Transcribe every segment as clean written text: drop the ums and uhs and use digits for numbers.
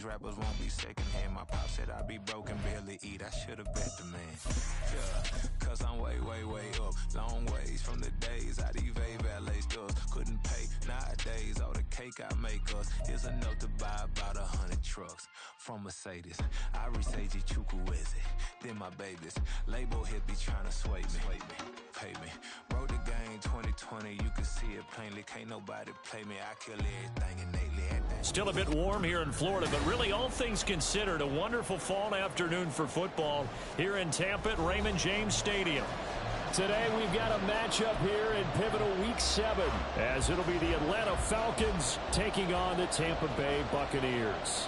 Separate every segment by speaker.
Speaker 1: these rappers won't be secondhand. My pop said I'd be broken, barely eat. I should've bet the man. Yeah, cause I'm way, way, way up. Long ways from the days I evade valet stores. Couldn't pay nowadays. All the cake I make us is enough to buy about 100 trucks from Mercedes. I reach AG Chukwueze, then my babies. Label hit be trying to sway me. Pay me. Wrote the game 2020, you can see it plainly. Can't nobody play me. I kill everything innately at that.
Speaker 2: Still a bit warm here in Florida, but really all things considered, a wonderful fall afternoon for football here in Tampa at Raymond James Stadium. Today we've got a matchup here in pivotal Week 7, as it'll be the Atlanta Falcons taking on the Tampa Bay Buccaneers.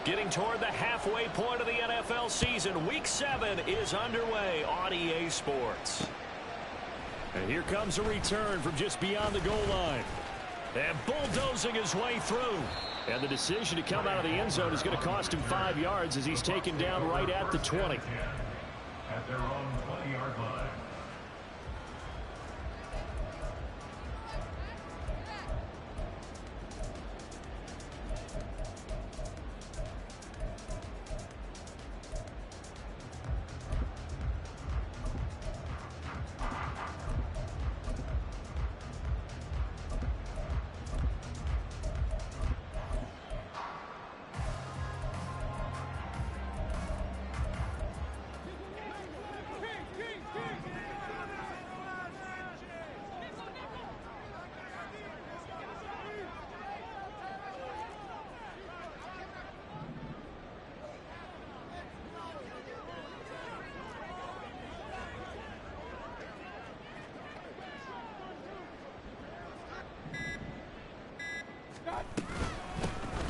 Speaker 2: Getting toward the halfway point of the NFL season, Week 7 is underway on EA Sports. And here comes a return from just beyond the goal line. And bulldozing his way through. And the decision to come out of the end zone is going to cost him 5 yards as he's taken down right at the 20.
Speaker 3: At their own 20-yard line.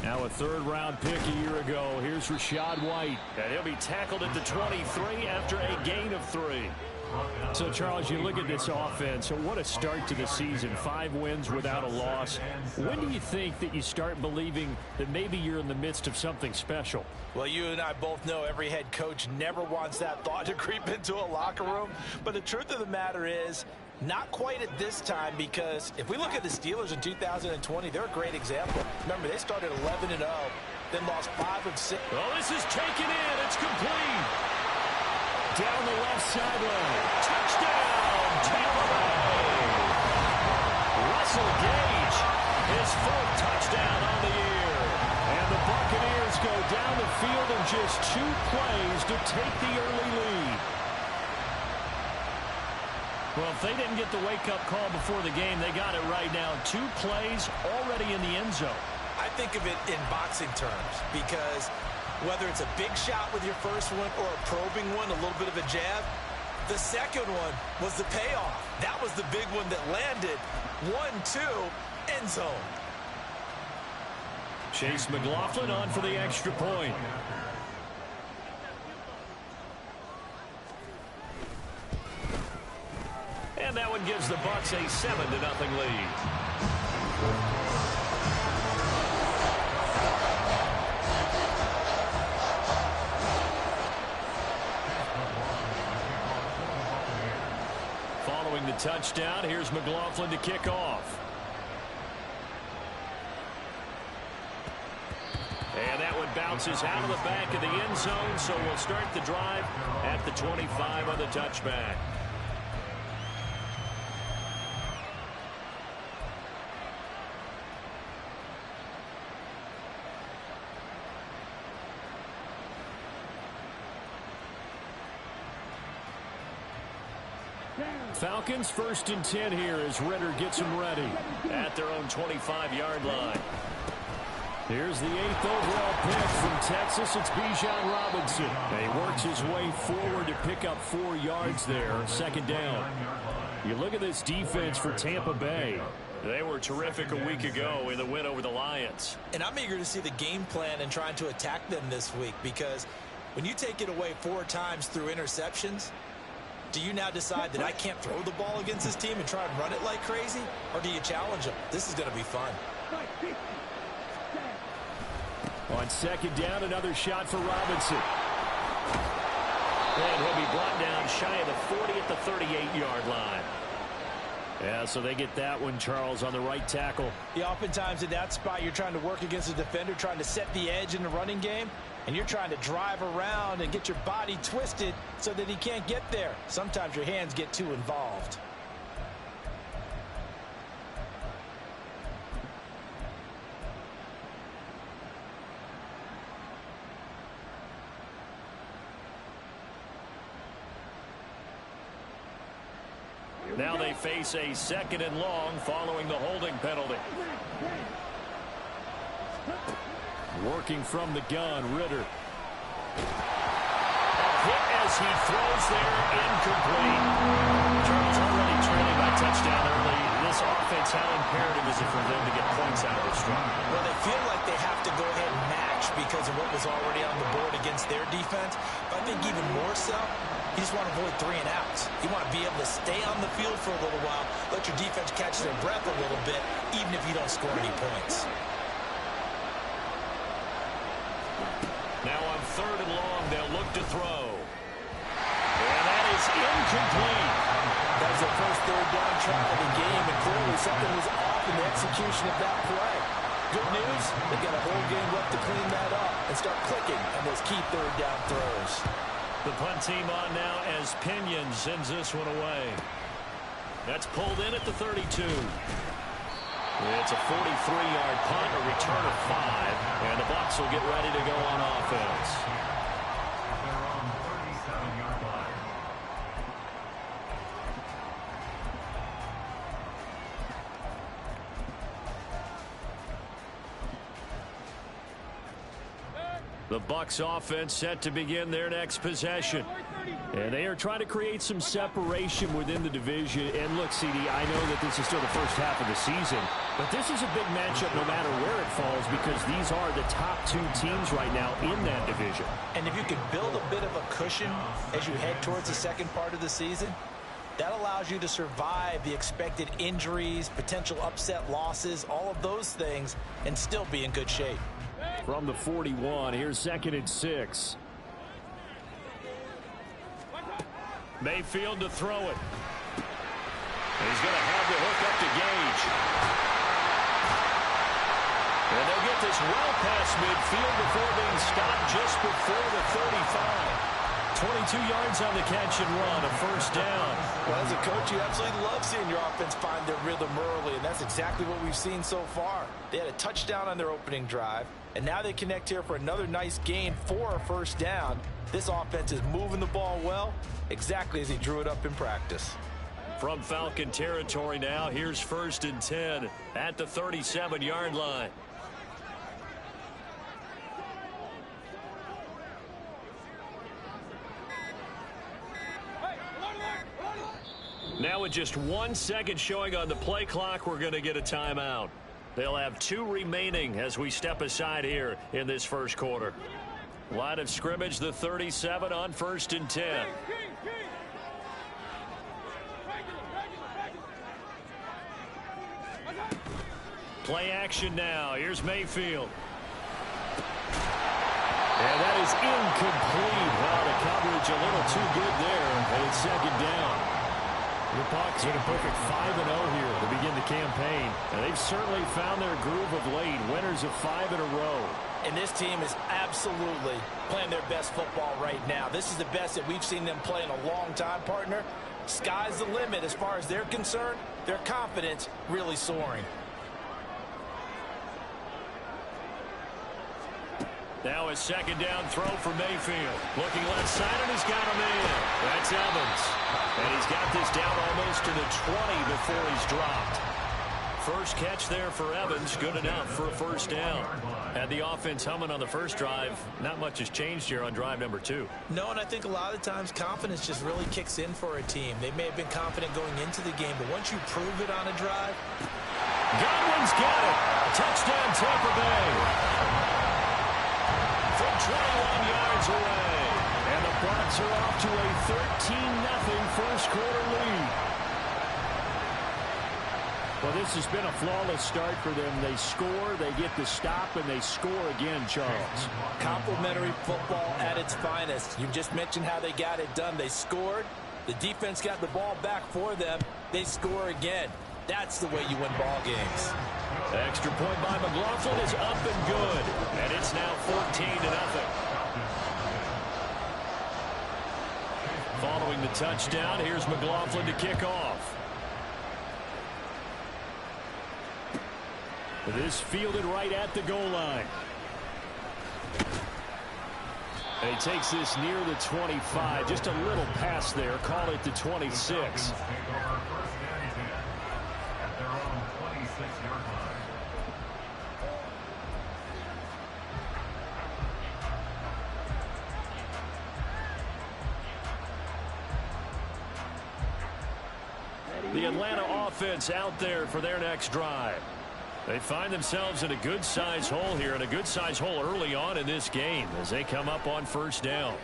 Speaker 2: Now a third-round pick a year ago. Here's Rachaad White. And he'll be tackled at the 23 after a gain of 3. So, Charles, you look at this offense, so what a start to the season. 5 wins without a loss. When do you think that you start believing that maybe you're in the midst of something special?
Speaker 4: Well, you and I both know every head coach never wants that thought to creep into a locker room. But the truth of the matter is, not quite at this time, because if we look at the Steelers in 2020, they're a great example. Remember, they started 11-0, then lost 5 of 6.
Speaker 2: Oh, this is taken in. It's complete. Down the left sideline. Touchdown, Tampa Bay. Russell Gage, his 4th touchdown on the year. And the Buccaneers go down the field in just 2 plays to take the early lead. Well, if they didn't get the wake-up call before the game, they got it right now. 2 plays already in the end zone.
Speaker 4: I think of it in boxing terms, because whether it's a big shot with your first one or a probing one, a little bit of a jab, the second one was the payoff. That was the big one that landed. 1-2, end zone.
Speaker 2: Chase McLaughlin on for the extra point. And that one gives the Bucs a 7-0 lead. Following the touchdown, here's McLaughlin to kick off. And that one bounces out of the back of the end zone, so we'll start the drive at the 25 on the touchback. Falcons 1st and 10 here as Ritter gets them ready at their own 25-yard line. Here's the 8th overall pick from Texas. It's Bijan Robinson. And he works his way forward to pick up 4 yards there. 2nd down. You look at this defense for Tampa Bay. They were terrific a week ago in the win over the Lions.
Speaker 4: And I'm eager to see the game plan and trying to attack them this week, because when you take it away 4 times through interceptions, do you now decide that I can't throw the ball against this team and try and run it like crazy? Or do you challenge them? This is going to be fun.
Speaker 2: On second down, another shot for Robinson. And he'll be brought down shy of the 40 at the 38-yard line. Yeah, so they get that one, Charles, on the right tackle.
Speaker 4: Yeah, oftentimes in that spot, you're trying to work against a defender, trying to set the edge in the running game, and you're trying to drive around and get your body twisted so that he can't get there. Sometimes your hands get too involved.
Speaker 2: Now they face a 2nd and long following the holding penalty. Working from the gun, Ritter. A hit as he throws there, incomplete. Charles already trailing by touchdown early. This offense, how imperative is it for them to get points out of this drive?
Speaker 4: Well, they feel like they have to go ahead and match because of what was already on the board against their defense. But I think even more so, you just want to avoid 3 and outs. You want to be able to stay on the field for a little while, let your defense catch their breath a little bit, even if you don't score any points.
Speaker 2: Now on 3rd and long, they'll look to throw. And that is incomplete.
Speaker 4: That was their first 3rd down try of the game, and clearly something was off in the execution of that play. Good news, they got a whole game left to clean that up and start clicking on those key 3rd down throws.
Speaker 2: The punt team on now as Pinion sends this one away. That's pulled in at the 32. It's a 43-yard punt, a return of 5, and the Bucs will get ready to go on offense.
Speaker 3: They're on the 37-yard line.
Speaker 2: The Bucs offense set to begin their next possession. And they are trying to create some separation within the division. And look, CD, I know that this is still the first half of the season, but this is a big matchup no matter where it falls because these are the top 2 teams right now in that division.
Speaker 4: And if you can build a bit of a cushion as you head towards the second part of the season, that allows you to survive the expected injuries, potential upset losses, all of those things, and still be in good shape.
Speaker 2: From the 41, here's 2nd and 6. Mayfield to throw it. And he's going to have the hook up to Gage. And they'll get this well past midfield before being stopped just before the 35. 22 yards on the catch and run, a 1st down.
Speaker 4: Well, as a coach, you absolutely love seeing your offense find their rhythm early, and that's exactly what we've seen so far. They had a touchdown on their opening drive, and now they connect here for another nice gain for a 1st down. This offense is moving the ball well, exactly as he drew it up in practice.
Speaker 2: From Falcon territory now, here's 1st and 10 at the 37-yard line. Now with just 1 second showing on the play clock, we're going to get a timeout. They'll have 2 remaining as we step aside here in this first quarter. Line of scrimmage, the 37 on 1st and 10. Play action now. Here's Mayfield. And that is incomplete. Well, the coverage a little too good there, and it's 2nd down. The Bucs with a perfect 5-0 here to begin the campaign. And they've certainly found their groove of late, winners of 5 in a row.
Speaker 4: And this team is absolutely playing their best football right now. This is the best that we've seen them play in a long time, partner. Sky's the limit as far as they're concerned. Their confidence really soaring.
Speaker 2: Now a 2nd down throw for Mayfield. Looking left side, and he's got him in. That's Evans. And he's got this down almost to the 20 before he's dropped. First catch there for Evans, good enough for a 1st down. Had the offense humming on the first drive. Not much has changed here on drive number 2.
Speaker 4: No, and I think a lot of times confidence just really kicks in for a team. They may have been confident going into the game, but once you prove it on a drive.
Speaker 2: Godwin's got it. Touchdown Tampa Bay. From 21 yards away. And the Bucs are off to a 13-0 first quarter lead. Well, this has been a flawless start for them. They score, they get the stop, and they score again, Charles.
Speaker 4: Complimentary football at its finest. You just mentioned how they got it done. They scored. The defense got the ball back for them. They score again. That's the way you win ball games.
Speaker 2: The extra point by McLaughlin is up and good. And it's now 14-0. Following the touchdown, here's McLaughlin to kick off. This fielded right at the goal line. And he takes this near the 25. Just a little pass there. Call it the 26. The Atlanta offense out there for their next drive. They find themselves in a good-sized hole here, and a good-sized hole early on in this game as they come up on first down.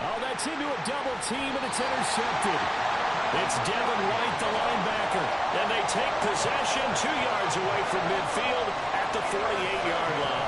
Speaker 2: Oh, that's into a double team, and it's intercepted. It's Devin White, the linebacker, and they take possession 2 yards away from midfield at the 48-yard line.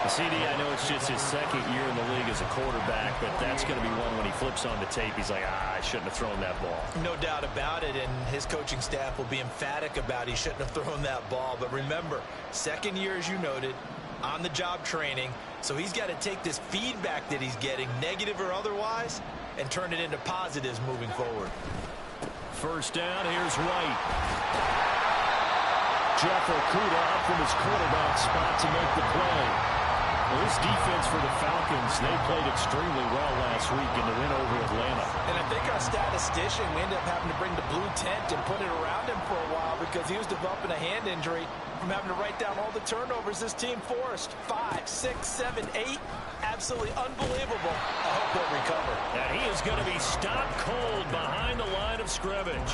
Speaker 2: CD, I know it's just his second year in the league as a quarterback, but that's going to be one when he flips on the tape, he's like, I shouldn't have thrown that ball.
Speaker 4: No doubt about it, and his coaching staff will be emphatic about he shouldn't have thrown that ball. But remember, second year, as you noted, on-the-job training, so he's got to take this feedback that he's getting, negative or otherwise, and turn it into positives moving forward.
Speaker 2: First down, here's White. Jeff Okudah up from his quarterback spot to make the play. Well, this defense for the Falcons, they played extremely well last week in the win over Atlanta.
Speaker 4: And I think our statistician, we ended up having to bring the blue tent and put it around him for a while because he was developing a hand injury from having to write down all the turnovers this team forced. 5, 6, 7, 8. Absolutely unbelievable. I hope he'll recover.
Speaker 2: And he is going to be stopped cold behind the line of scrimmage.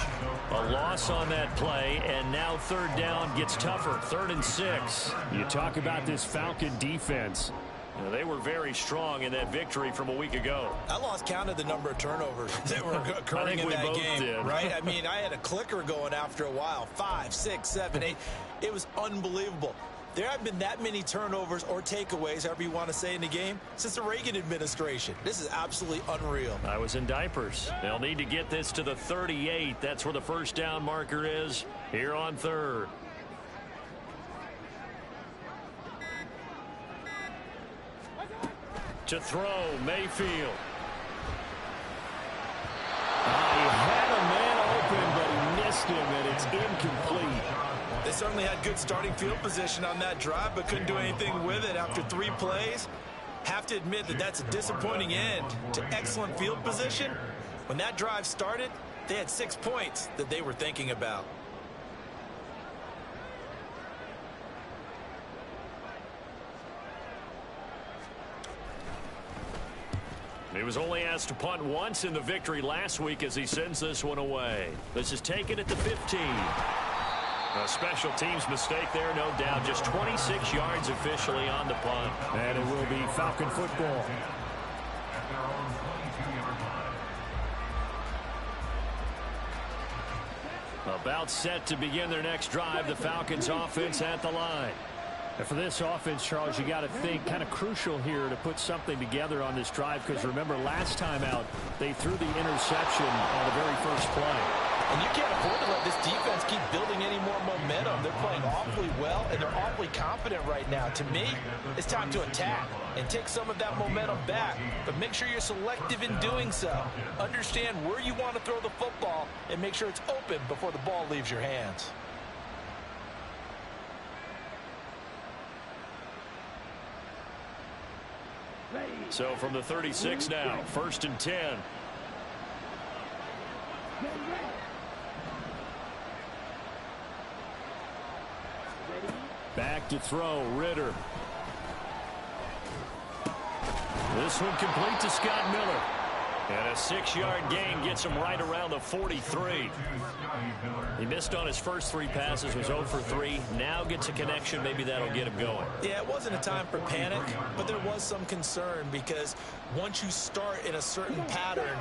Speaker 2: A loss on that play, and now third down gets tougher. 3rd and 6. You talk about this Falcon defense. You know, they were very strong in that victory from a week ago.
Speaker 4: I lost count of the number of turnovers that were occurring in that game.
Speaker 2: Did.
Speaker 4: Right? I mean, I had a clicker going after a while. 5, 6, 7, 8. It was unbelievable. There haven't been that many turnovers or takeaways, however you want to say, in the game since the Reagan administration. This is absolutely unreal.
Speaker 2: I was in diapers. They'll need to get this to the 38. That's where the first down marker is here on 3rd. To throw, Mayfield. He had a man open, but he missed him, and it's incomplete.
Speaker 4: They certainly had good starting field position on that drive, but couldn't do anything with it after 3 plays. Have to admit that that's a disappointing end to excellent field position. When that drive started, they had 6 points that they were thinking about.
Speaker 2: He was only asked to punt once in the victory last week as he sends this one away. This is taken at the 15. A special teams mistake there, no doubt. Just 26 yards officially on the punt. And it will be Falcon football. About set to begin their next drive, the Falcons offense at the line. And for this offense, Charles, you got to think kind of crucial here to put something together on this drive, because remember last time out they threw the interception on the very first play.
Speaker 4: And you can't afford to let this defense keep building any more momentum. They're playing awfully well, and they're awfully confident right now. To me, it's time to attack and take some of that momentum back. But make sure you're selective in doing so. Understand where you want to throw the football and make sure it's open before the ball leaves your hands.
Speaker 2: So from the 36 now, 1st and 10. Back to throw, Ritter. This one complete to Scott Miller. And a 6-yard gain gets him right around the 43. He missed on his first 3 passes, was 0 for 3. Now gets a connection. Maybe that'll get him going.
Speaker 4: Yeah, it wasn't a time for panic, but there was some concern because once you start in a certain pattern,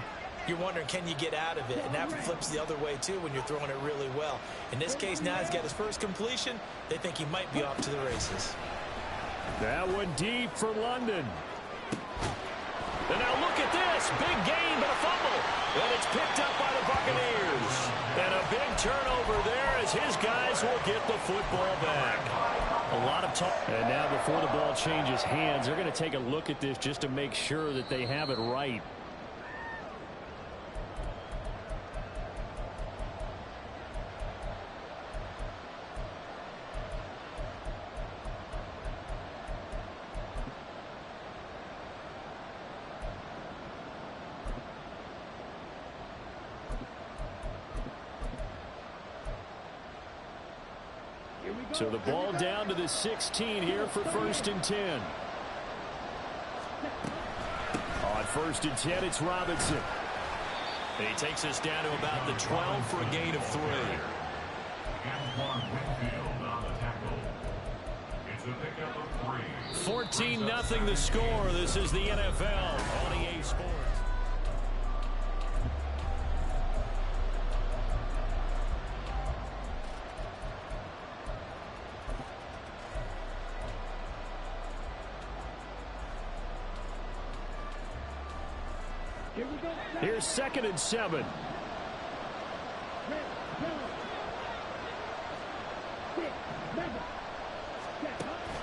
Speaker 4: you're wondering, can you get out of it? And that flips the other way, too, when you're throwing it really well. In this case, now he's got his first completion. They think he might be off to the races.
Speaker 2: That one deep for London. And now look at this. Big gain, but a fumble. And it's picked up by the Buccaneers. And a big turnover there as his guys will get the football back. A lot of talk. And now before the ball changes hands, they're going to take a look at this just to make sure that they have it right. So the ball down to the 16 here for 1st and 10. On 1st and 10, it's Robinson. And he takes us down to about the 12 for a gain of 3.
Speaker 3: Antoine Winfield on the tackle. It's a pickup of 3.
Speaker 2: 14-0 the score. This is the NFL on EA Sports. Here's 2nd and 7.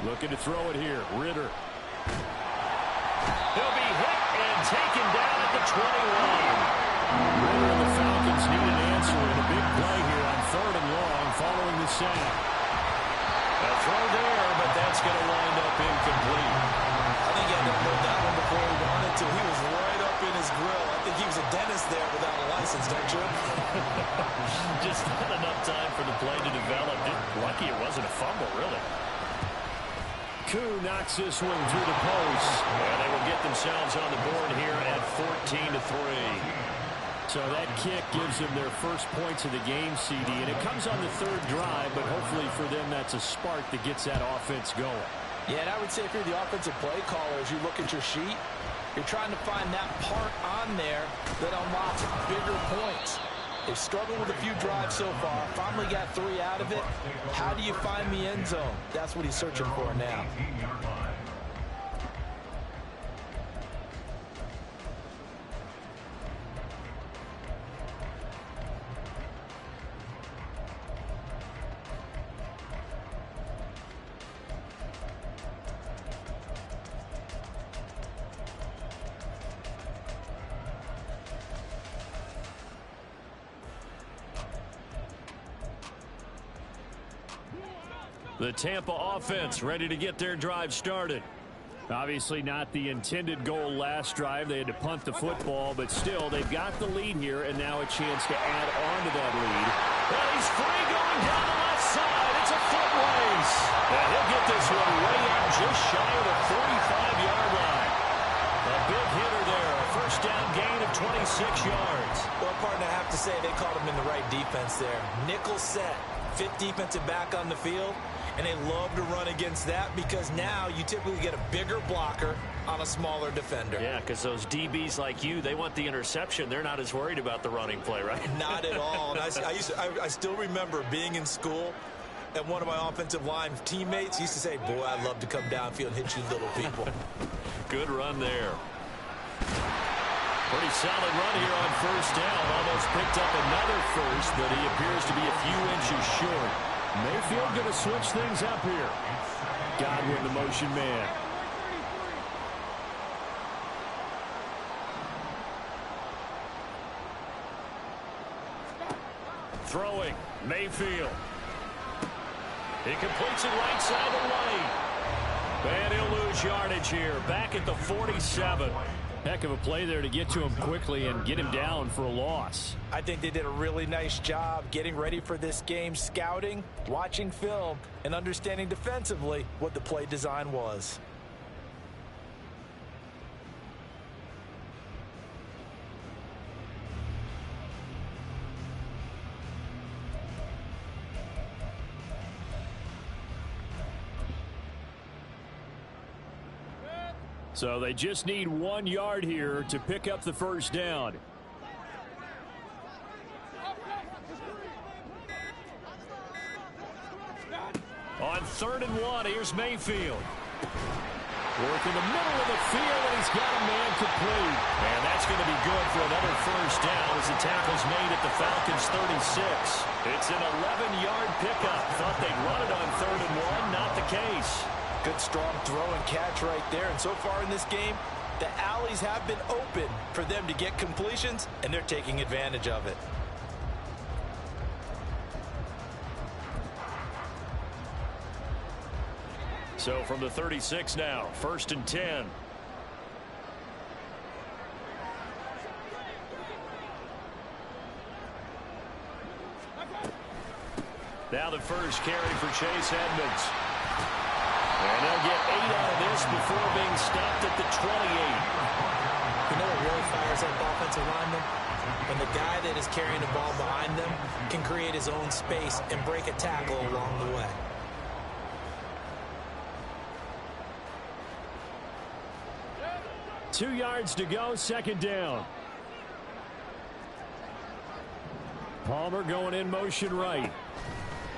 Speaker 2: Looking to throw it here. Ritter. He'll be hit and taken down at the 20-line. Ritter and the Falcons need an answer in a big play here on 3rd and long following the sack. A throw there, but that's going to wind up incomplete.
Speaker 4: I think he had to hold that one before he wanted to. He was right up in his grill. I think he was a dentist there without a license, don't you?
Speaker 2: Just not enough time for the play to develop. Lucky it wasn't a fumble, really. Koo knocks this one through the post. And they will get themselves on the board here at 14-3. So that kick gives them their first points of the game, CD. And it comes on the 3rd drive, but hopefully for them that's a spark that gets that offense going.
Speaker 4: Yeah, and I would say if you're the offensive play caller, as you look at your sheet, you're trying to find that part on there that unlocks bigger points. They've struggled with a few drives so far. Finally got 3 out of it. How do you find the end zone? That's what he's searching for now.
Speaker 2: The Tampa offense ready to get their drive started. Obviously not the intended goal last drive. They had to punt the football, but still they've got the lead here and now a chance to add on to that lead. Well, he's free going down the left side. It's a foot race. And he'll get this one way out just shy of the 45-yard line. A big hitter there. A first down gain of 26 yards.
Speaker 4: Well, partner, I have to say they caught him in the right defense there. Nickel set. 5th defensive back on the field. And they love to run against that because now you typically get a bigger blocker on a smaller defender.
Speaker 2: Yeah, because those DBs like you, they want the interception. They're not as worried about the running play, right?
Speaker 4: Not at all. And I still remember being in school, and one of my offensive line teammates used to say, boy, I'd love to come downfield and hit you little people.
Speaker 2: Good run there. Pretty solid run here on 1st down. Almost picked up another first, but he appears to be a few inches short. Mayfield going to switch things up here. Godwin, the motion man. Throwing, Mayfield. He completes it right side of the lane. And he'll lose yardage here. Back at the 47. Heck of a play there to get to him quickly and get him down for a loss.
Speaker 4: I think they did a really nice job getting ready for this game, scouting, watching film, and understanding defensively what the play design was.
Speaker 2: So they just need 1 yard here to pick up the first down. 3rd and 1. Here's Mayfield. Work in the middle of the field, and he's got a man complete. And that's going to be good for another first down as the tackle's made at the Falcons' 36. It's an 11-yard pickup. Thought they'd run it on 3rd and 1. Not the case.
Speaker 4: Good, strong throw and catch right there. And so far in this game, the alleys have been open for them to get completions, and they're taking advantage of it.
Speaker 2: So from the 36 now, 1st and 10. Now the first carry for Chase Edmonds. And they'll get 8 out of this before being stopped at the 28.
Speaker 4: You know what really fires up offensive linemen? When the guy that is carrying the ball behind them can create his own space and break a tackle along the way.
Speaker 2: Two yards to go, 2nd down. Palmer going in motion right.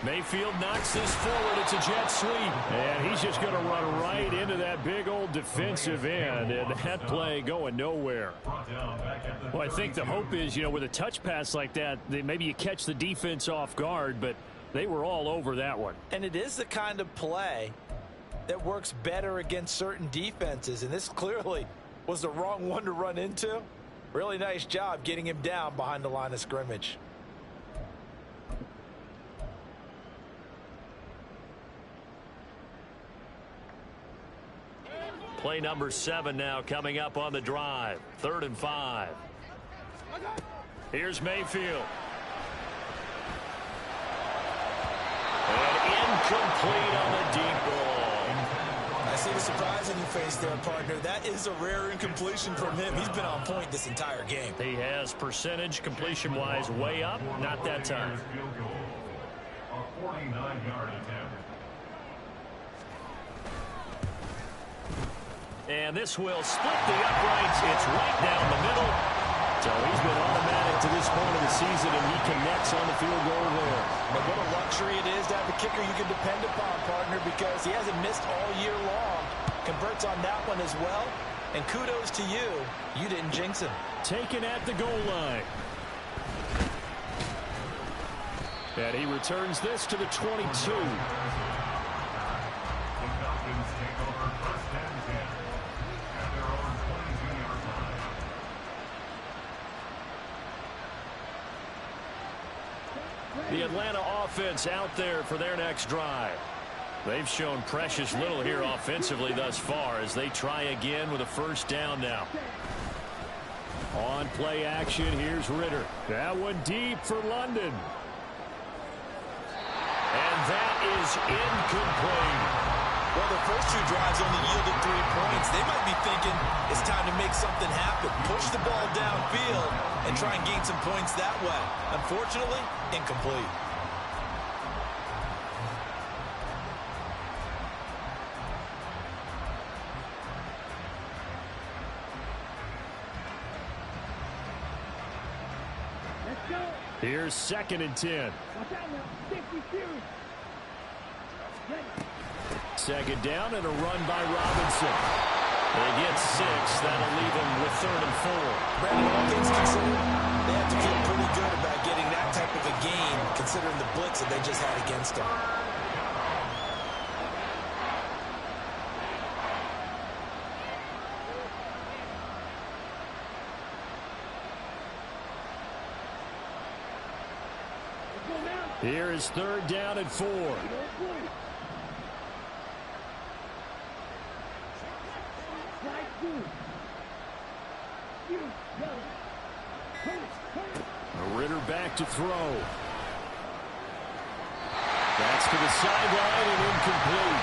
Speaker 2: Mayfield knocks this forward. It's a jet sweep. And he's just going to run right into that big old defensive end. And that play going nowhere. Well, I think the hope is, you know, with a touch pass like that, maybe you catch the defense off guard, but they were all over that one.
Speaker 4: And it is the kind of play that works better against certain defenses. And this clearly was the wrong one to run into. Really nice job getting him down behind the line of scrimmage.
Speaker 2: Play number 7 now coming up on the drive. 3rd and 5. Here's Mayfield. And incomplete on the deep ball.
Speaker 4: I see the surprise in your face there, partner. That is a rare incompletion from him. He's been on point this entire game.
Speaker 2: He has percentage completion-wise way up. Not that time.
Speaker 3: Field goal. A 49-yard attempt.
Speaker 2: And this will split the uprights. It's right down the middle. So he's been automatic to this point of the season, and he connects on the field goal there.
Speaker 4: But what a luxury it is to have a kicker you can depend upon, partner, because he hasn't missed all year long. Converts on that one as well. And kudos to you. You didn't jinx him.
Speaker 2: Taken at the goal line. And he returns this to the 22.
Speaker 3: The Falcons take over 1st and 10 at their own 22-yard line.
Speaker 2: The Atlanta offense out there for their next drive. They've shown precious little here offensively thus far as they try again with a first down now. On play action, here's Ritter. That one deep for London. And that is incomplete.
Speaker 4: Well, the first 2 drives only yielded 3 points. They might be thinking it's time to make something happen. Push the ball downfield and try and gain some points that way. Unfortunately, incomplete.
Speaker 2: Here's 2nd and 10. 2nd down and a run by Robinson. They get 6. That'll leave him with 3rd and 4.
Speaker 4: Brandon, all things considered, they have to feel pretty good about getting that type of a gain, considering the blitz that they just had against them.
Speaker 2: Here is 3rd down and 4. Ritter back to throw. That's to the sideline and incomplete.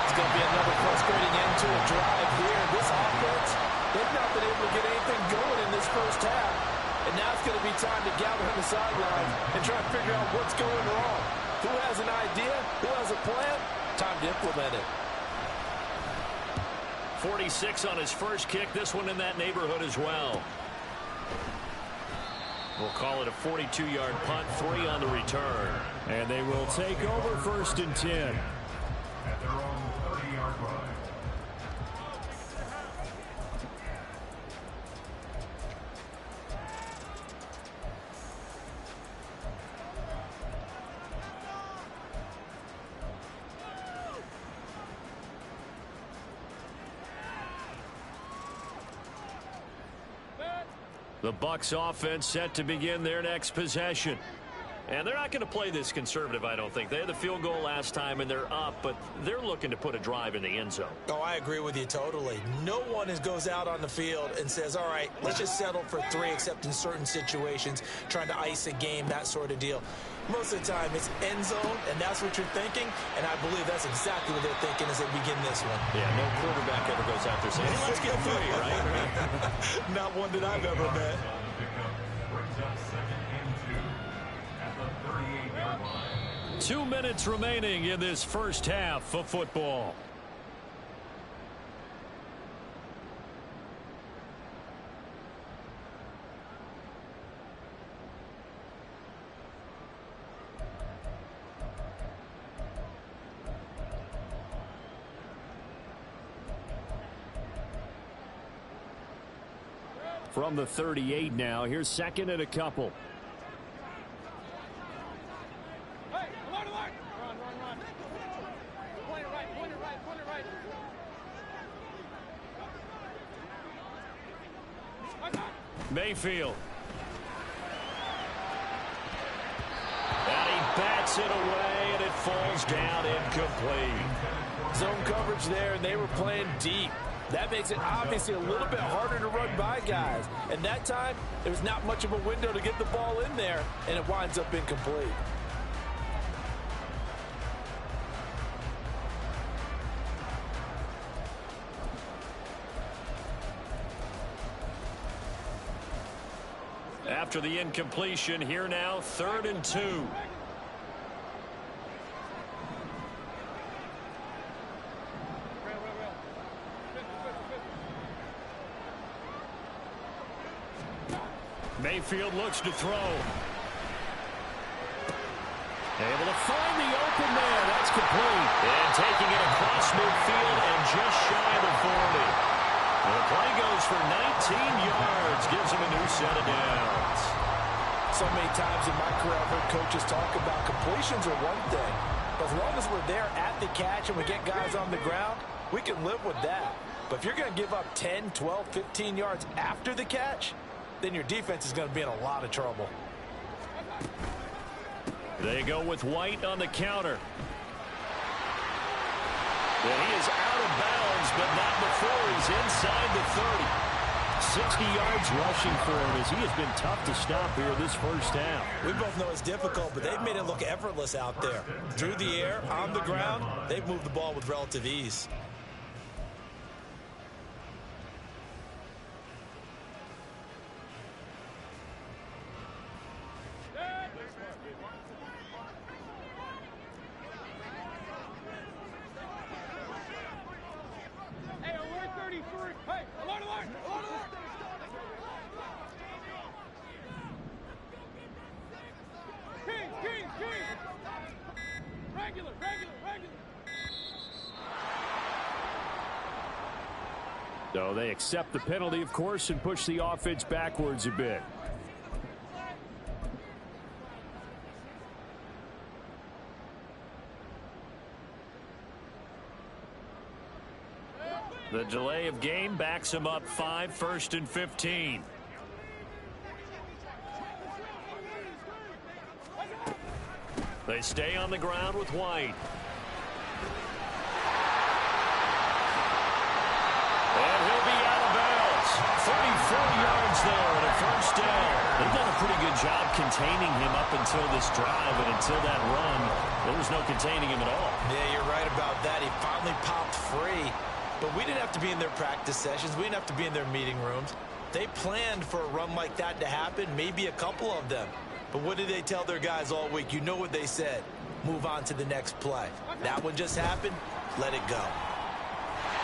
Speaker 4: It's going to be another frustrating end to a drive here. This offense, they've not been able to get anything going in this first half. And now it's going to be time to gather on the sidelines and try to figure out what's going wrong. Who has an idea? Who has a plan? Time to implement it.
Speaker 2: 46 on his first kick. This one in that neighborhood as well. We'll call it a 42-yard punt, 3 on the return. And they will take over 1st and 10. The Bucs offense set to begin their next possession. And they're not going to play this conservative, I don't think. They had the field goal last time, and they're up, but they're looking to put a drive in the end zone.
Speaker 4: Oh, I agree with you totally. No one goes out on the field and says, all right, let's just settle for 3, except in certain situations, trying to ice a game, that sort of deal. Most of the time, it's end zone, and that's what you're thinking, and I believe that's exactly what they're thinking as they begin this one.
Speaker 2: Yeah, no quarterback ever goes out there saying, hey, let's get 3, right?
Speaker 4: Not one that I've ever met.
Speaker 3: Brings up 2nd and 2 at the 38-yard line.
Speaker 2: 2 minutes remaining in this first half of football. From the 38 now, here's 2nd and a couple.
Speaker 5: Hey, line. Run. Point it right.
Speaker 2: Mayfield. And he bats it away, and it falls down incomplete.
Speaker 4: Zone coverage there, and they were playing deep. That makes it obviously a little bit harder to run by guys. And that time, there was not much of a window to get the ball in there, and it winds up incomplete.
Speaker 2: After the incompletion, here now, 3rd and 2. Mayfield looks to throw. Able to find the open man. That's complete. And taking it across midfield and just shy of the 40. And the play goes for 19 yards. Gives him a new set of downs.
Speaker 4: So many times in my career, I've heard coaches talk about completions are one thing. But as long as we're there at the catch and we get guys on the ground, we can live with that. But if you're going to give up 10, 12, 15 yards after the catch, then your defense is going to be in a lot of trouble.
Speaker 2: They go with White on the counter. And he is out of bounds, but not before he's inside the 30. 60 yards rushing for him as he has been tough to stop here this first half.
Speaker 4: We both know it's difficult, but they've made it look effortless out there. Through the air, on the ground, they've moved the ball with relative ease.
Speaker 2: So they accept the penalty, of course, and push the offense backwards a bit. The delay of game backs him up 5, 1st and 15. They stay on the ground with White. And he'll be out of bounds. 34 yards there and a first down. They've done a pretty good job containing him up until this drive, and until that run, there was no containing him at all.
Speaker 4: Yeah, you're right about that. He finally popped free. But we didn't have to be in their practice sessions. We didn't have to be in their meeting rooms. They planned for a run like that to happen, maybe a couple of them. But what did they tell their guys all week? You know what they said. Move on to the next play. That one just happened. Let it go.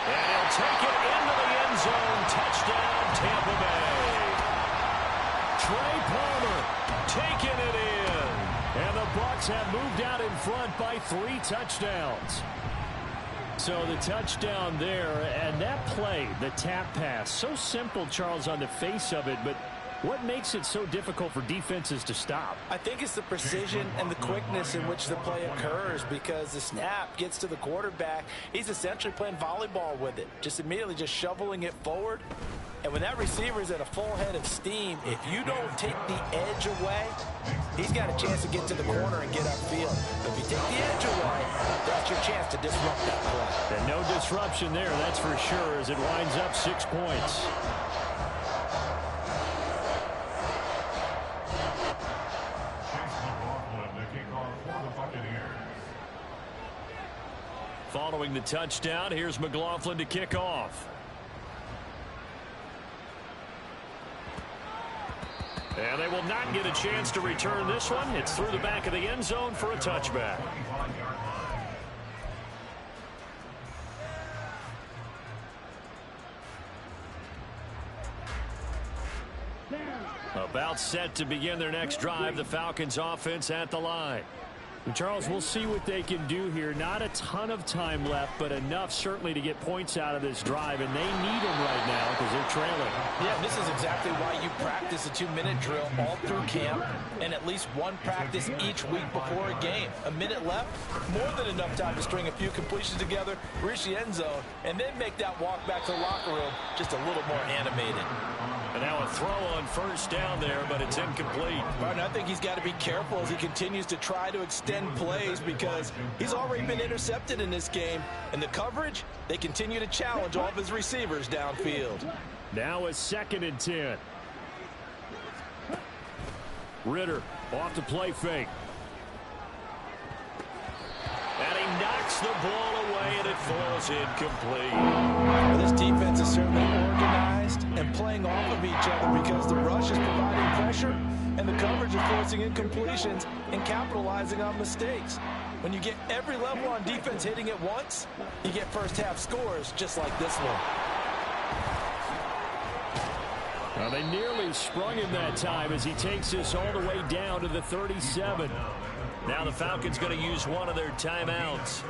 Speaker 2: And he'll take it into the end zone. Touchdown, Tampa Bay. Trey Palmer taking it in. And the Bucs have moved out in front by 3 touchdowns. So the touchdown there, and that play, the tap pass, so simple, Charles, on the face of it, but What makes it so difficult for defenses to stop?
Speaker 4: I think it's the precision and the quickness in which the play occurs, because the snap gets to the quarterback. He's essentially playing volleyball with it, just immediately just shoveling it forward. And when that receiver is at a full head of steam, if you don't take the edge away, he's got a chance to get to the corner and get upfield. But if you take the edge away, that's your chance to disrupt that play.
Speaker 2: And no disruption there, that's for sure, as it winds up 6 points. Following the touchdown, here's McLaughlin to kick off. And they will not get a chance to return this one. It's through the back of the end zone for a touchback. About set to begin their next drive, the Falcons offense at the line. And Charles, we'll see what they can do here. Not a ton of time left, but enough certainly to get points out of this drive, and they need them right now because they're trailing.
Speaker 4: Yeah, this is exactly why you practice a 2-minute drill all through camp, and at least one practice each week before a game. A minute left, more than enough time to string a few completions together, reach the end zone, and then make that walk back to the locker room just a little more animated.
Speaker 2: And now a throw on first down there, but it's incomplete.
Speaker 4: Martin, I think he's got to be careful as he continues to try to extend plays, because he's already been intercepted in this game. And the coverage, they continue to challenge all of his receivers downfield.
Speaker 2: Now a 2nd and 10. Ritter off the play fake. And he knocks the ball away, and it falls incomplete.
Speaker 4: Well, this defense is certainly organized and playing off of each other, because the rush is providing pressure and the coverage is forcing incompletions and capitalizing on mistakes. When you get every level on defense hitting at once, you get first half scores just like this one.
Speaker 2: Well, they nearly sprung him that time as he takes this all the way down to the 37. Now the Falcons going to use one of their timeouts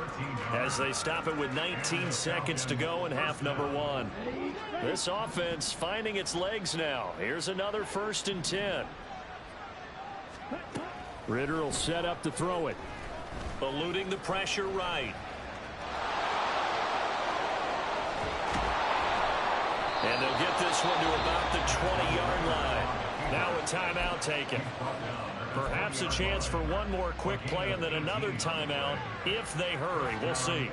Speaker 2: as they stop it with 19 seconds to go in half number 1. This offense finding its legs now. Here's another 1st and 10. Ritter will set up to throw it. Eluding the pressure right. And they'll get this one to about the 20-yard line. Now a timeout taken. Perhaps a chance for one more quick play and then another timeout if they hurry. We'll see.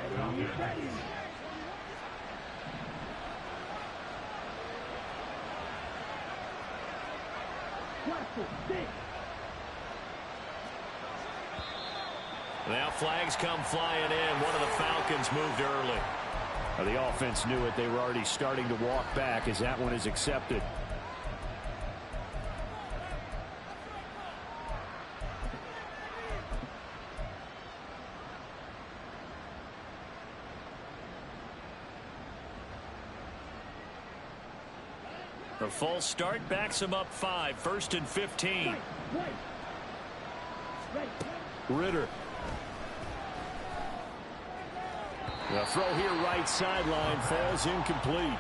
Speaker 2: Now flags come flying in. One of the Falcons moved early. The offense knew it. They were already starting to walk back as that one is accepted. The false start backs him up 5. 1st and 15. Ritter. The throw here right sideline falls incomplete.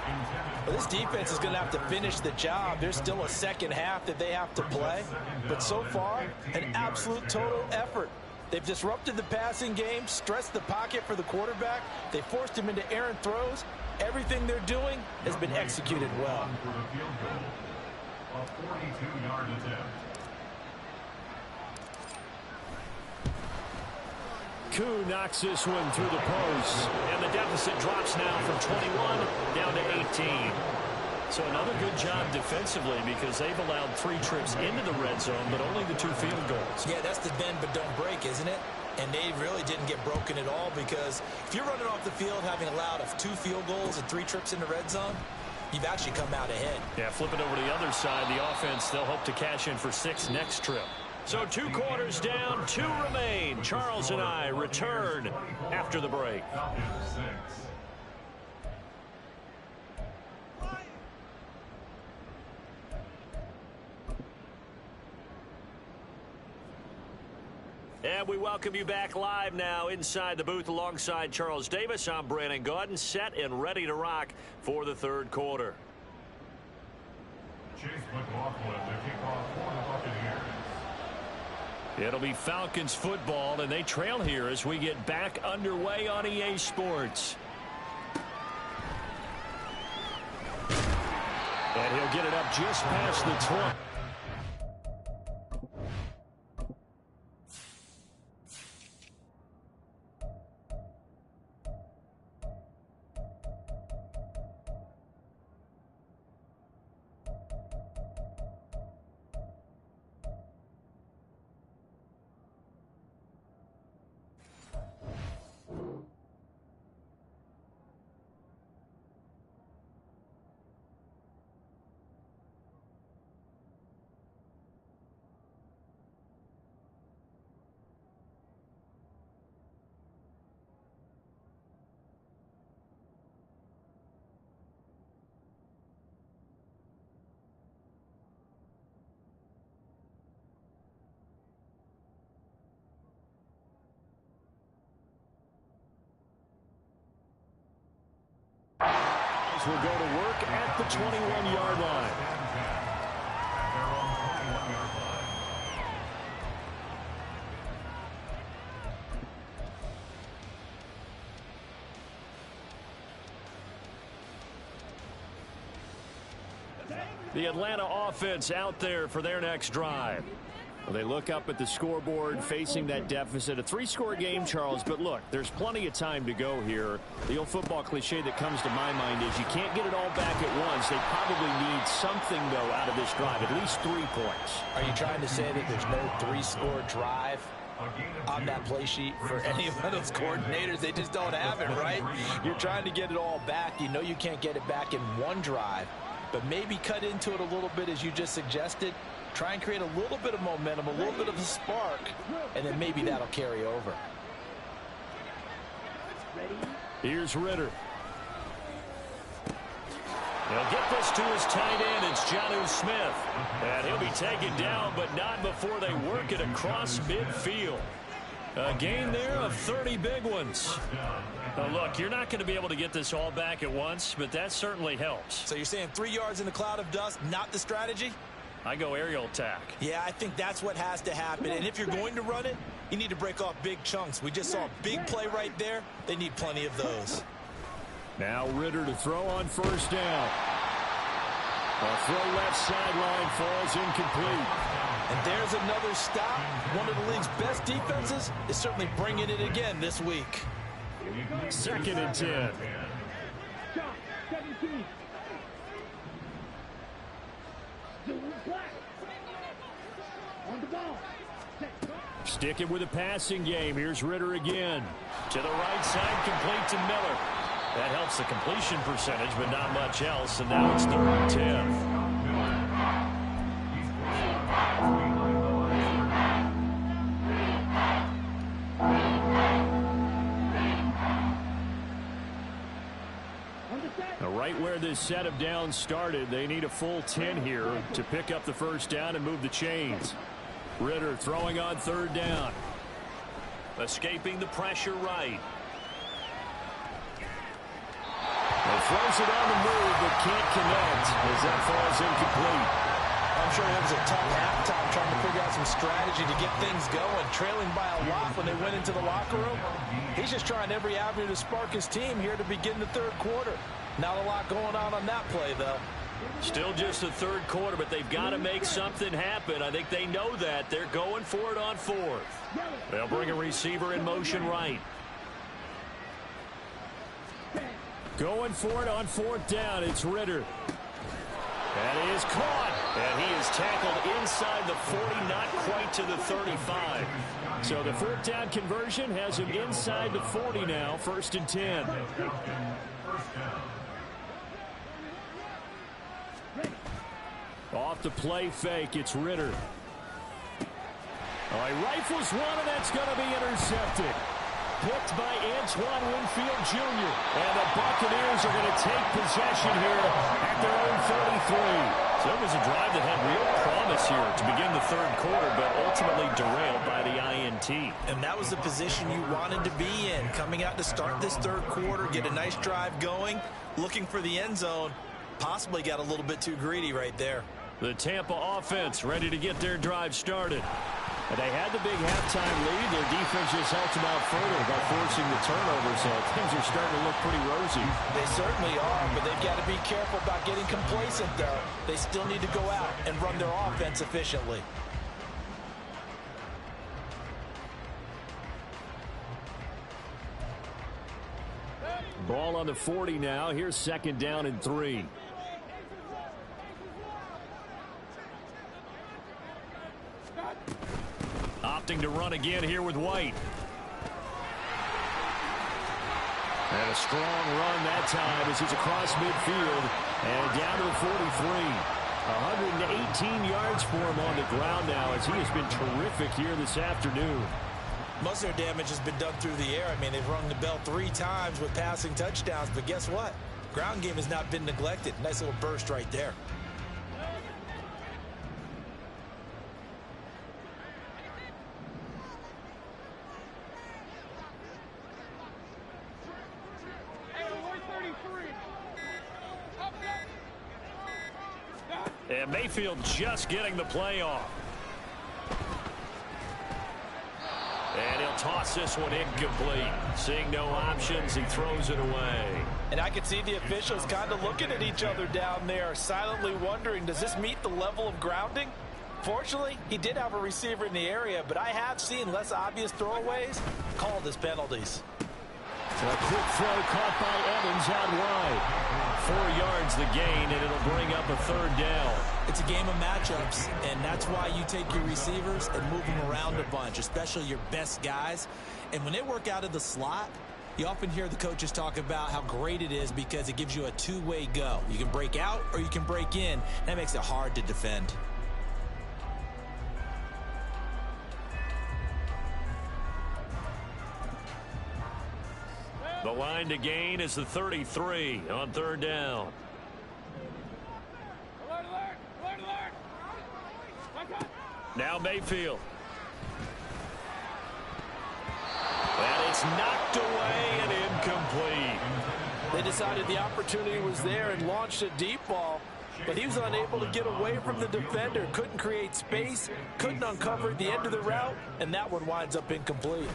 Speaker 4: Well, this defense is going to have to finish the job. There's still a second half that they have to play. But so far, an absolute total effort. They've disrupted the passing game, stressed the pocket for the quarterback. They forced him into errant throws. Everything they're doing has been executed well.
Speaker 3: A 42-yard attempt.
Speaker 2: Koo knocks this one through the post. And the deficit drops now from 21 down to 18. So another good job defensively, because they've allowed 3 trips into the red zone, but only the 2 field goals.
Speaker 4: Yeah, that's the bend but don't break, isn't it? And they really didn't get broken at all, because if you're running off the field having allowed 2 field goals and 3 trips in the red zone, you've actually come out ahead.
Speaker 2: Yeah, flip it over to the other side. The offense, they'll hope to cash in for 6 next trip. So 2 quarters down, 2 remain. Charles and I return after the break. And we welcome you back live now inside the booth alongside Charles Davis. I'm Brandon Gaudin, set and ready to rock for the 3rd quarter.
Speaker 3: Chase McLaughlin to kick off for the Buccaneers.
Speaker 2: It'll be Falcons football, and they trail here as we get back underway on EA Sports. And he'll get it up just past the 20. Will go to work at the 21-yard line. The Atlanta offense out there for their next drive. Well, they look up at the scoreboard facing that deficit. A 3-score game, Charles, but look, there's plenty of time to go here. The old football cliche that comes to my mind is you can't get it all back at once. They probably need something, though, out of this drive, at least 3 points.
Speaker 4: Are you trying to say that there's no 3-score drive on that play sheet for any of those coordinators? They just don't have it, right? You're trying to get it all back. You know you can't get it back in one drive, but maybe cut into it a little bit as you just suggested. Try and create a little bit of momentum, a little bit of a spark, and then maybe that'll carry over.
Speaker 2: Here's Ritter. He'll get this to his tight end. It's Jonnu Smith. And he'll be taken down, but not before they work it across midfield. A gain there of 30 big ones. Now, look, you're not going to be able to get this all back at once, but that certainly helps.
Speaker 4: So you're saying 3 yards in the cloud of dust, not the strategy?
Speaker 2: I go aerial attack.
Speaker 4: Yeah, I think that's what has to happen. And if you're going to run it, you need to break off big chunks. We just saw a big play right there. They need plenty of those.
Speaker 2: Now Ritter to throw on first down. The throw left sideline falls incomplete.
Speaker 4: And there's another stop. One of the league's best defenses is certainly bringing it again this week.
Speaker 2: 2nd and 10. Sticking with a passing game. Here's Ritter again. To the right side, complete to Miller. That helps the completion percentage, but not much else. And now it's 3rd and 10. Now, right where this set of downs started, they need a full 10 here to pick up the first down and move the chains. Ritter throwing on 3rd down. Escaping the pressure right. He throws it on the move, but can't connect as that falls incomplete.
Speaker 4: I'm sure it was a tough halftime trying to figure out some strategy to get things going, trailing by a lot when they went into the locker room. He's just trying every avenue to spark his team here to begin the 3rd quarter. Not a lot going on that play, though.
Speaker 2: Still just the 3rd quarter, but they've got to make something happen. I think they know that. They're going for it on 4th. They'll bring a receiver in motion right. Going for it on 4th down. It's Ritter. And he is caught. And he is tackled inside the 40, not quite to the 35. So the 4th down conversion has him inside the 40 now. 1st and 10. Off the play fake, it's Ritter. Oh, he rifles one, and that's going to be intercepted. Picked by Antoine Winfield Jr. And the Buccaneers are going to take possession here at their own 33. So it was a drive that had real promise here to begin the 3rd quarter, but ultimately derailed by the INT.
Speaker 4: And that was the position you wanted to be in. Coming out to start this 3rd quarter, get a nice drive going, looking for the end zone. Possibly got a little bit too greedy right there.
Speaker 2: The Tampa offense ready to get their drive started. And they had the big halftime lead. Their defense just helped them out further by forcing the turnover, so things are starting to look pretty rosy.
Speaker 4: They certainly are, but they've got to be careful about getting complacent, though. They still need to go out and run their offense efficiently.
Speaker 2: Ball on the 40 now. Here's 2nd down and 3. Opting to run again here with White. And a strong run that time as he's across midfield and down to the 43. 118 yards for him on the ground now as he has been terrific here this afternoon.
Speaker 4: Most of their damage has been done through the air. I mean, they've rung the bell 3 times with passing touchdowns, but guess what? Ground game has not been neglected. Nice little burst right there.
Speaker 2: And Mayfield just getting the play off. And he'll toss this one incomplete. Seeing no options, he throws it away.
Speaker 4: And I can see the officials kind of looking at each other down there, silently wondering, does this meet the level of grounding? Fortunately, he did have a receiver in the area, but I have seen less obvious throwaways called as penalties.
Speaker 2: A quick throw caught by Evans out wide. 4 yards the gain, and it'll bring up a 3rd down.
Speaker 4: It's a game of matchups, and that's why you take your receivers and move them around a bunch, especially your best guys. And when they work out of the slot, you often hear the coaches talk about how great it is because it gives you a two-way go. You can break out or you can break in. That makes it hard to defend.
Speaker 2: The line to gain is the 33 on 3rd down.
Speaker 5: Alert, alert! Alert, alert!
Speaker 2: Now Mayfield. And it's knocked away and incomplete.
Speaker 4: They decided the opportunity was there and launched a deep ball, but he was unable to get away from the defender. Couldn't create space, couldn't uncover at the end of the route, and that one winds up incomplete.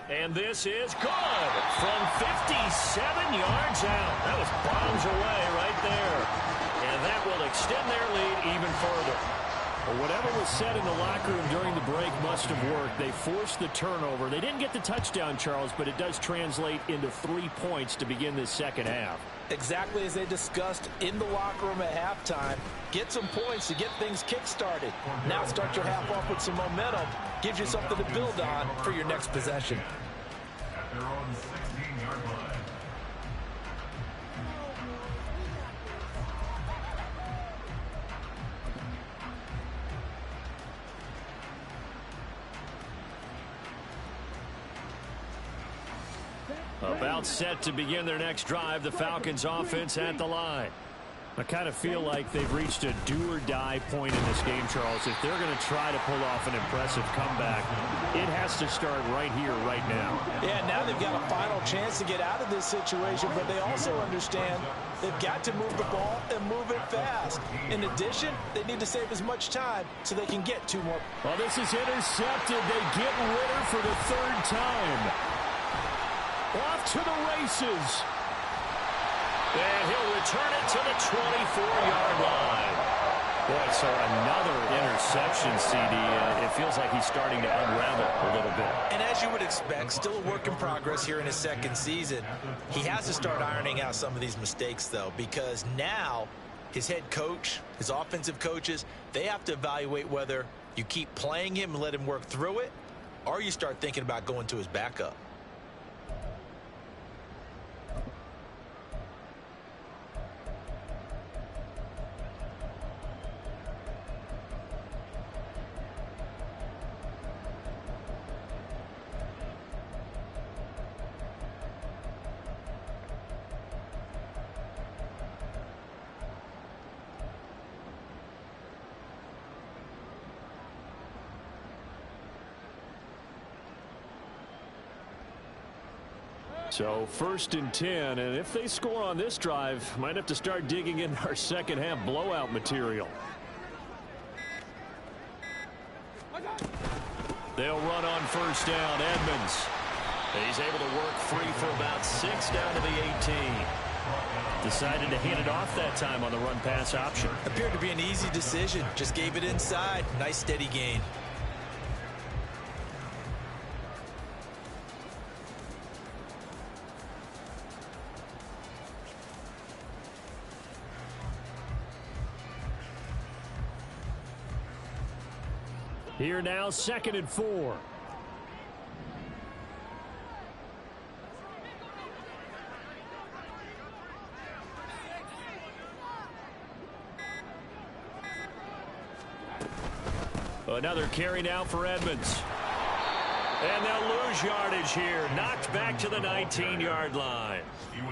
Speaker 2: And this is good from 57 yards out. That was bombs away right there. And that will extend their lead even further. Well, whatever was said in the locker room during the break must have worked. They forced the turnover. They didn't get the touchdown, Charles, but it does translate into 3 points to begin this second half.
Speaker 4: Exactly as they discussed in the locker room at halftime. Get some points to get things kick-started. Now start your half off with some momentum. Gives you something to build on for your next possession.
Speaker 3: At their own 16-yard line.
Speaker 2: About set to begin their next drive, the Falcons offense at the line. I kind of feel like they've reached a do-or-die point in this game, Charles. If they're going to try to pull off an impressive comeback, it has to start right here, right now.
Speaker 4: Yeah, now they've got a final chance to get out of this situation, but they also understand they've got to move the ball and move it fast. In addition, they need to save as much time so they can get 2 more.
Speaker 2: Well, this is intercepted. They get Ritter for the 3rd time. Off to the races. And he'll return it to the 24-yard line. Boy, so another interception, CD. It feels like he's starting to unravel a little bit.
Speaker 4: And as you would expect, still a work in progress here in his 2nd season. He has to start ironing out some of these mistakes, though, because now his head coach, his offensive coaches, they have to evaluate whether you keep playing him and let him work through it, or you start thinking about going to his backup.
Speaker 2: So 1st and 10, and if they score on this drive, might have to start digging in our second half blowout material. They'll run on 1st down. Edmonds. He's able to work free for about 6 down to the 18. Decided to hand it off that time on the run-pass option.
Speaker 4: Appeared to be an easy decision. Just gave it inside. Nice steady gain.
Speaker 2: Here now, 2nd and 4. Another carry now for Edmonds. And they'll lose yardage here. Knocked back to the 19-yard line.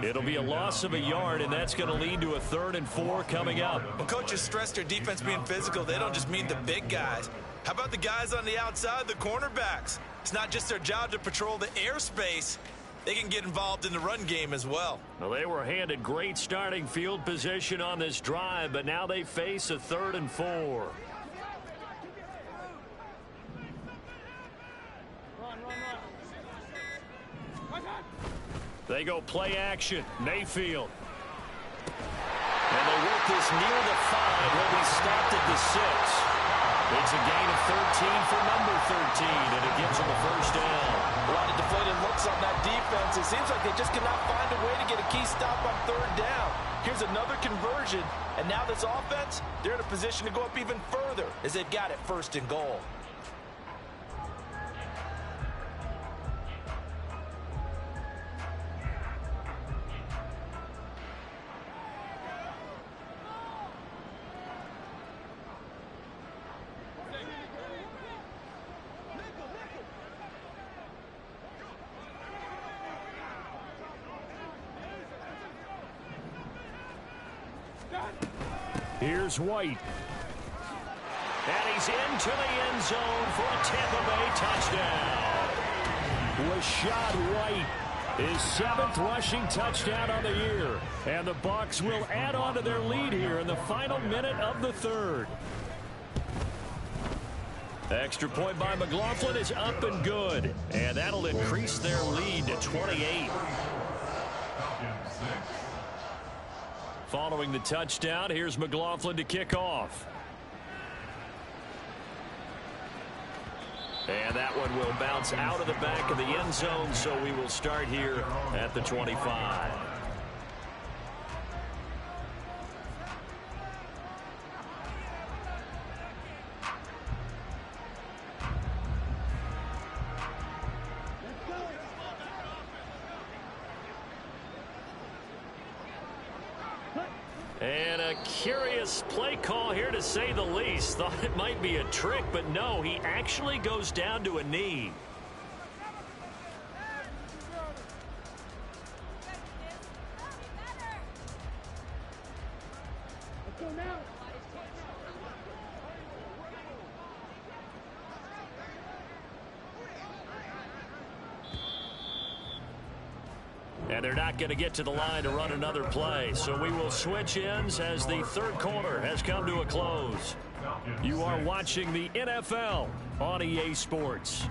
Speaker 2: It'll be a loss of a yard, and that's going to lead to a 3rd and 4 coming up.
Speaker 4: When coaches stress their defense being physical, they don't just mean the big guys. How about the guys on the outside, the cornerbacks? It's not just their job to patrol the airspace. They can get involved in the run game as well.
Speaker 2: Well, they were handed great starting field position on this drive, but now they face a 3rd and 4. They go play action. Mayfield. And they work this near the 5. He'll be stopped at the 6. It's a gain of 13 for number 13, and it gives them a 1st down.
Speaker 4: A lot of deflated looks on that defense. It seems like they just cannot find a way to get a key stop on 3rd down. Here's another conversion, and now this offense, they're in a position to go up even further as they've got it 1st and goal.
Speaker 2: Here's White. And he's into the end zone for a Tampa Bay touchdown. Rachaad White, his 7th rushing touchdown on the year. And the Bucs will add on to their lead here in the final minute of the 3rd. Extra point by McLaughlin is up and good. And that'll increase their lead to 28. Following the touchdown, here's McLaughlin to kick off. And that one will bounce out of the back of the end zone, so we will start here at the 25. And a curious play call here, to say the least. Thought it might be a trick, but no, he actually goes down to a knee. And they're not going to get to the line to run another play. So we will switch ends as the 3rd quarter has come to a close. You are watching the NFL on EA Sports.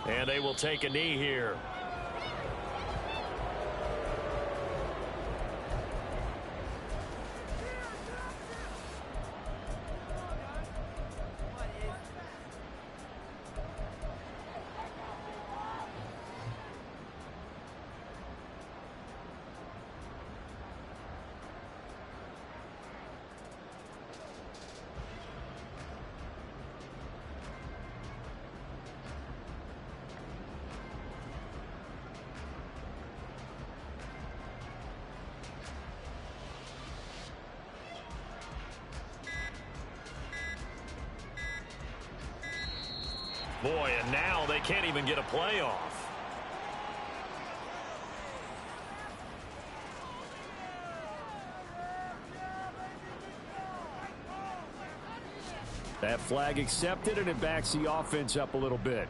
Speaker 2: And they will take a knee here. Boy, and now they can't even get a play off. That flag accepted, and it backs the offense up a little bit.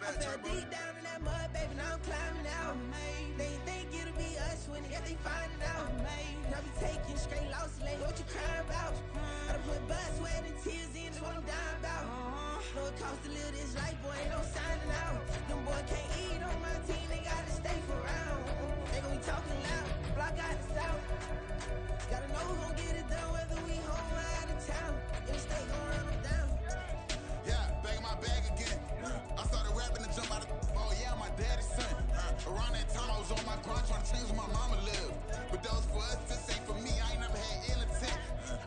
Speaker 6: I fell deep down in that mud, baby, now I'm climbing out. They think it'll be us when they find it out. I be taking straight losses, like what you crying about? I done put blood, sweat, and tears in, just what I'm dying about. Know it costs to live this life, boy, ain't no signing out. Them boy can't eat on my team, they gotta stay for round. They gon' be talking loud, block out the south. Gotta know who gon' get it done, whether we home or out of town. In the state gon' run them down.
Speaker 7: Yeah, back in my bag again. I started rapping to jump out of oh yeah, my daddy's son. Around that time I was on my grind trying to change where my mama lived. But that was for us, this ain't for me. I ain't never had ill intent.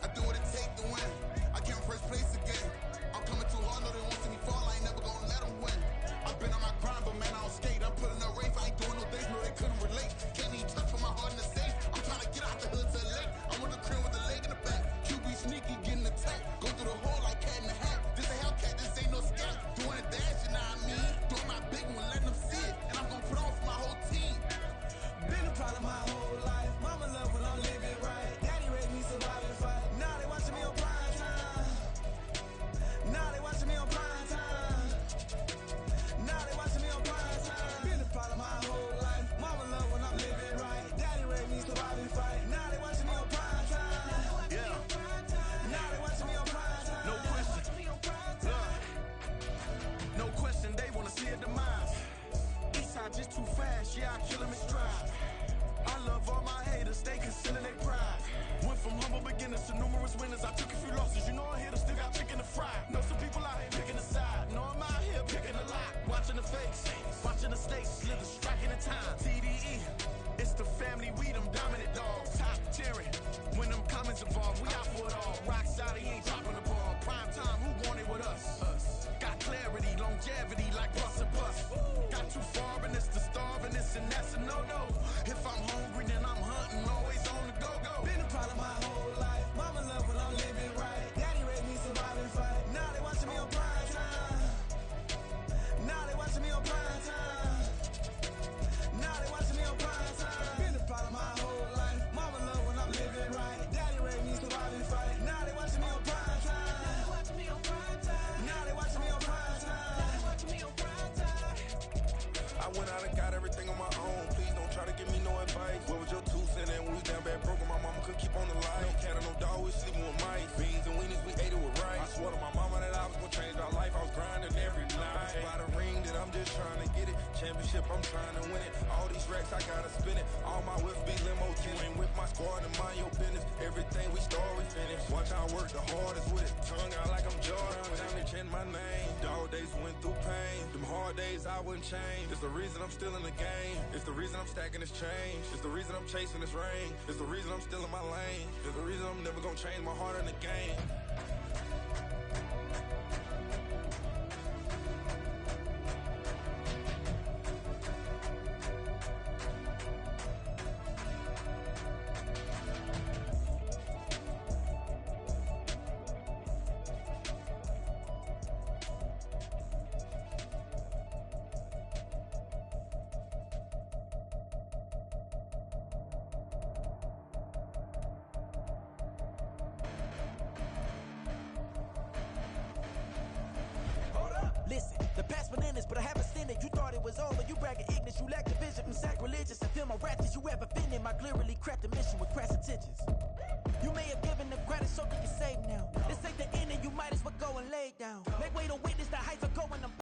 Speaker 7: I do what it take to win. I came first place again. I'm coming too hard, no they won't see me fall. I ain't never gonna let them win. I've been on my grind, but man I don't skate. I'm putting up race, I ain't doing no things, no they couldn't relate. Can't even touch with my heart in the safe. I'm trying to get out the hood to the lake. I'm with the crib with the leg in the back. QB sneaky, getting attacked. Go through the hole like cat in the hat. This a Hellcat, this ain't no scat. Doing a dash, you know what I mean? Doing my big one, letting them see it. And I'm gonna put on for my whole team.
Speaker 6: Been a problem my whole life. Mama love when I'm living right. Daddy raised me survive and fight. Now they watching me on prime time. Now they watching me on prime time. Now they watching me on prime time. Been a problem my whole life. Mama love when I'm living right. Daddy raised me survive and fight. Now they watching me on prime time.
Speaker 7: Yeah.
Speaker 6: Now they watching me on prime time.
Speaker 7: No question. No question, they wanna see a demise. Eastside just too fast, yeah, I kill them in stride. I love all my haters, they concealing their pride. Went from humble beginners to numerous winners. I took a few losses, you know I'm here to still got chicken to fry. Know some people out here picking a side, know I'm out here picking a lot. Watching the fakes, watching the stakes, slither, striking the time. TDE, it's the family, we them dominant dogs. Top tiering, when them comments involved, we out for it all. Rock side, he ain't dropping the ball. Prime time, who want it with us? Got clarity, longevity, like bus and bus. Got too far and it's the starving, this and that's a no-no. If I'm hungry, then I'm hunting, always on the go-go.
Speaker 6: Been a problem my whole life. Mama love when I'm living right. Daddy raised me survive and fight. Now they watching me on prime time. Now they watching me on prime time. Now they watching me on prime time. Been a problem my whole life. Mama love when I'm living right. Daddy raised me survive and fight. Now they watching me on prime time. Now they watching me on prime time. Now they watching me on prime time. Now they watching me on prime time.
Speaker 7: I went out and got everything on my own. Please don't try to give me no advice. What was your 2 cents and we was down bad broke, my mama could keep on the light. No cat and no dog, we sleeping with mice. Beans and weenies, we ate it with rice. I swore to my mama that I was gonna change our life. I was grinding every night. By the ring that I'm just trying to get it. Championship, I'm trying to win it. All these racks, I gotta spin it. All my whips be limo tinted. With my squad and mind your business. Everything we start, we finish. Watch I work the hardest with it. Tongue out like I'm Jordan. Time to change my name. Dog days went through pain. Them hard days I wouldn't change. It's the reason I'm still in the game. It's the reason I'm stacking this change. It's the reason I'm chasing this ring. It's the reason I'm still in my lane. It's the reason I'm never gonna change my heart in the game.
Speaker 6: Listen, the past bananas, but I haven't seen it. You thought it was over, you bragging ignorance, you lack the vision, I'm sacrilegious. I feel my ratchets, you ever offended my clearly cracked the mission with crass intentions. You may have given them credit so you can save now. This ain't the end and you might as well go and lay down. Make way to witness.